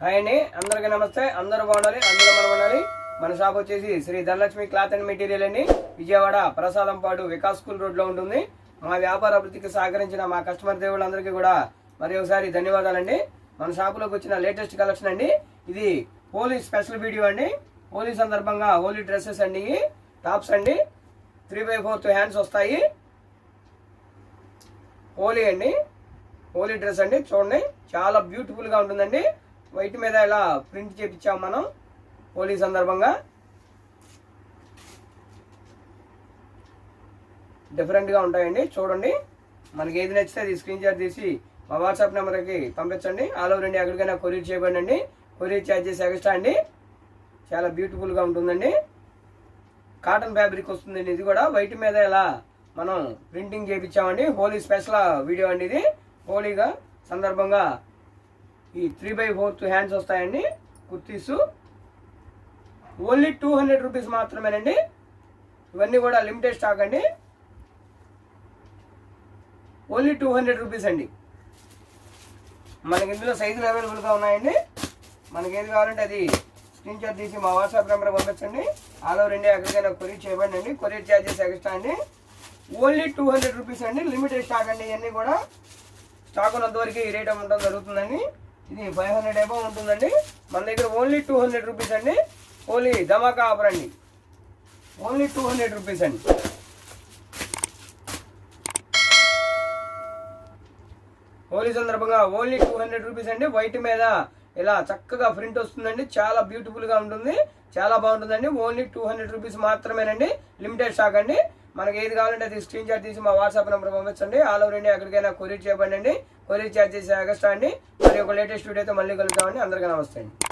Hi అండి, అందరికీ నమస్తే. అందరూ బాగుండాలి, అందరూ మనం ఉండాలి. మన షాప్ వచ్చేసి Shri Dhanalakshmi cloth and material అండి. విజయవాడ ప్రసాదంపాడు వికాస్ స్కూల్ రోడ్ లో ఉంటుంది. మా వ్యాపార అభివృద్ధికి సహకరించిన మా కస్టమర్ దేవుళ్ళందరికీ కూడా మరి ఒకసారి ధన్యవాదాలండి. మన షాపులోకి వచ్చిన లేటెస్ట్ కలెక్షన్ అండి. ఇది హోలీ స్పెషల్ వీడియో అండి. హోలీ సందర్భంగా హోలీ డ్రెస్సెస్ అండి, టాప్స్ అండి, 3/4 హ్యాండ్స్ వస్తాయి. హోలీ అండి, హోలీ డ్రెస్ అండి. చూడండి, చాలా బ్యూటిఫుల్ గా ఉంటుందండి. వైట్ మీద ఇలా ప్రింట్ చేపించాము మనం హోలీ సందర్భంగా. డిఫరెంట్ గా ఉంటాయండి. చూడండి, మనకి ఏది నచ్చితే అది స్క్రీన్ షాట్ తీసి మా వాట్సాప్ నెంబర్కి పంపించండి. ఆల్ ఓవర్ ఇండియా ఎక్కడికైనా కొరియర్ చేయబడండి. కొరియర్ ఛార్జెస్ ఎక్స్ట్రా అండి. చాలా బ్యూటిఫుల్ గా ఉంటుందండి. కాటన్ ఫ్యాబ్రిక్ వస్తుందండి. ఇది కూడా వైట్ మీద ఇలా మనం ప్రింటింగ్ చేయించామండి. హోలీ స్పెషల్ వీడియో అండి ఇది. హోలీగా సందర్భంగా ఈ 3/4 హ్యాండ్స్ వస్తాయండి. కుర్తీసు ఓన్లీ 200 రూపీస్ మాత్రమేనండి. ఇవన్నీ కూడా లిమిటెడ్ స్టాక్ అండి. ఓన్లీ 200 రూపీస్ అండి. మనకి ఇందులో సైజులు అవైలబుల్గా ఉన్నాయండి. మనకి ఏది కావాలంటే అది స్క్రీన్ షాట్ తీసి మా వాట్సాప్ నెంబర్ పంపించండి. ఆల్ ఓవర్ ఇండియా ఎక్కడికైనా కొరియర్ చేయబడండి. కొరియర్ ఛార్జెస్ ఎక్స్ట్రా అండి. ఓన్లీ 200 రూపీస్ అండి. లిమిటెడ్ స్టాక్ అండి. ఇవన్నీ కూడా స్టాక్ ఉన్నంత వరకు ఈ రేట్ ఉండడం జరుగుతుందండి. ఇది 500 అబౌవ్ ఉంటుందండి. మన దగ్గర ఓన్లీ 200 రూపీస్ అండి. ఓన్లీ ధమాకా ఆఫర్ అండి. ఓన్లీ 200 రూపీస్ అండి. హోలీ సందర్భంగా ఓన్లీ 200 రూపీస్ అండి. వైట్ మీద ఇలా చక్కగా ప్రింట్ వస్తుందండి. చాలా బ్యూటిఫుల్ గా ఉంటుంది, చాలా బాగుంటుందండి. ఓన్లీ 200 రూపీస్ మాత్రమేనండి. లిమిటెడ్ స్టాక్ అండి. మనకి ఏది కావాలంటే అది స్క్రీన్ షాట్ తీసి మా వాట్సాప్ నెంబర్ పంపించండి. ఆల్ ఓవర్ ఇండియా ఎక్కడికైనా కొరియర్ చేయబడండి. కొరియర్ ఛార్జెస్ ఎక్స్ట్రా అండి. మరి ఒక లేటెస్ట్ వీడియోతో మళ్ళీ కలుద్దామండి. అందరికీ నమస్తే అండి.